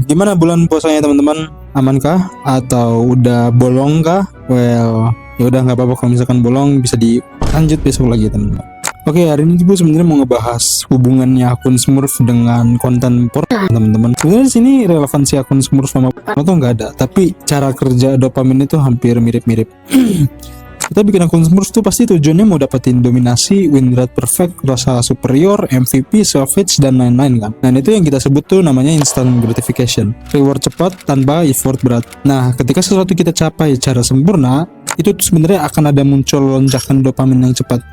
Gimana bulan puasanya teman-teman? Amankah atau udah bolong kah? Well, ya udah nggak apa-apa kalau misalkan bolong, bisa dilanjut besok lagi teman-teman. Oke, hari ini gue sebenarnya mau ngebahas hubungannya akun Smurf dengan konten porno teman-teman. Sebenarnya di sini relevansi akun Smurf sama porno tuh nggak ada, tapi cara kerja dopamin itu hampir mirip-mirip. Kita bikin akun Smurf tuh pasti tujuannya mau dapetin dominasi, win rate perfect, rasa superior, MVP, savage, dan lain-lain kan. Nah itu yang kita sebut tuh namanya instant gratification. Reward cepat tanpa effort berat. Nah ketika sesuatu kita capai secara sempurna, itu tuh sebenarnya akan ada muncul lonjakan dopamin yang cepat.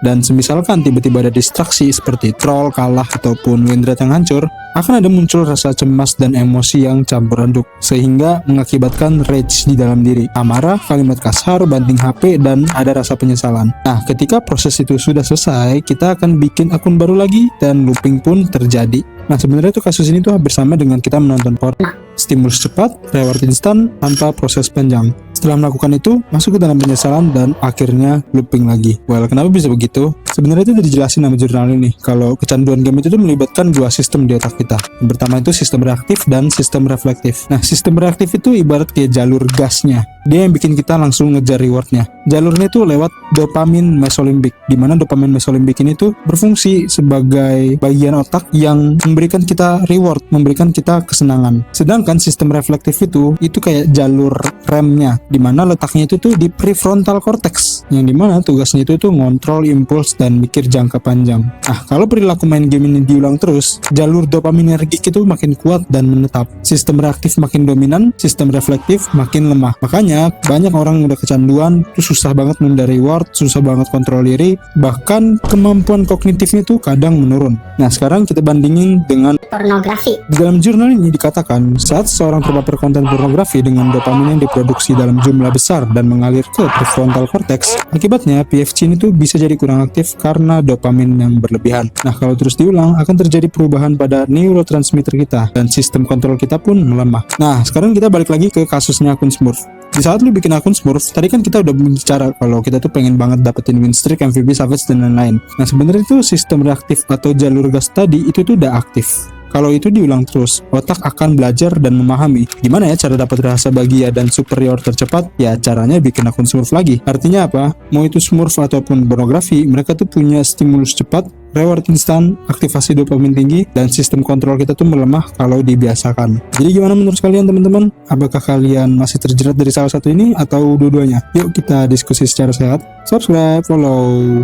Dan semisalkan tiba-tiba ada distraksi seperti troll, kalah, ataupun win rate yang hancur, akan ada muncul rasa cemas dan emosi yang campur aduk, sehingga mengakibatkan rage di dalam diri, amarah, kalimat kasar, banting HP, dan ada rasa penyesalan. Nah, ketika proses itu sudah selesai, kita akan bikin akun baru lagi, dan looping pun terjadi. Nah, sebenarnya tuh kasus ini tuh hampir sama dengan kita menonton porno. Stimulus cepat, reward instan, tanpa proses panjang. Setelah melakukan itu, masuk ke dalam penyesalan dan akhirnya looping lagi. Well, kenapa bisa begitu? Sebenarnya itu udah dijelasin sama jurnal ini. Kalau kecanduan game itu tuh melibatkan dua sistem di otak kita. Yang pertama itu sistem reaktif dan sistem reflektif. Nah, sistem reaktif itu ibarat kayak jalur gasnya. Dia yang bikin kita langsung ngejar rewardnya. Jalurnya itu lewat dopamin mesolimbik, di mana dopamin mesolimbik ini tuh berfungsi sebagai bagian otak yang memberikan kita reward, memberikan kita kesenangan. Sedangkan sistem reflektif itu kayak jalur remnya, di mana letaknya itu tuh di prefrontal cortex, yang dimana tugasnya itu tuh ngontrol impuls dan mikir jangka panjang. Nah, kalau perilaku main game ini diulang terus, jalur dopaminergik itu makin kuat dan menetap. Sistem reaktif makin dominan, sistem reflektif makin lemah. Makanya banyak orang udah kecanduan tuh susah banget nunda reward, susah banget kontrol diri, bahkan kemampuan kognitifnya tuh kadang menurun. Nah, sekarang kita bandingin dengan pornografi. Di dalam jurnal ini dikatakan, saat seorang terpapar konten pornografi dengan dopamin yang diproduksi dalam jumlah besar dan mengalir ke prefrontal cortex, akibatnya PFC ini tuh bisa jadi kurang aktif karena dopamin yang berlebihan. Nah, kalau terus diulang, akan terjadi perubahan pada neurotransmitter kita, dan sistem kontrol kita pun melemah. Nah, sekarang kita balik lagi ke kasusnya akun Smurf. Di saat lu bikin akun Smurf, tadi kan kita udah bicara kalau kita tuh pengen banget dapetin win streak, MVP, savage, dan lain-lain. Nah, sebenarnya itu sistem reaktif atau jalur gas tadi itu tuh udah aktif. Kalau itu diulang terus, otak akan belajar dan memahami gimana ya cara dapat rasa bahagia dan superior tercepat. Ya caranya bikin akun Smurf lagi. Artinya apa? Mau itu Smurf ataupun pornografi, mereka tuh punya stimulus cepat, reward instan, aktivasi dopamin tinggi, dan sistem kontrol kita tuh melemah kalau dibiasakan. Jadi gimana menurut kalian teman-teman? Apakah kalian masih terjerat dari salah satu ini atau dua-duanya? Yuk kita diskusi secara sehat. Subscribe, follow.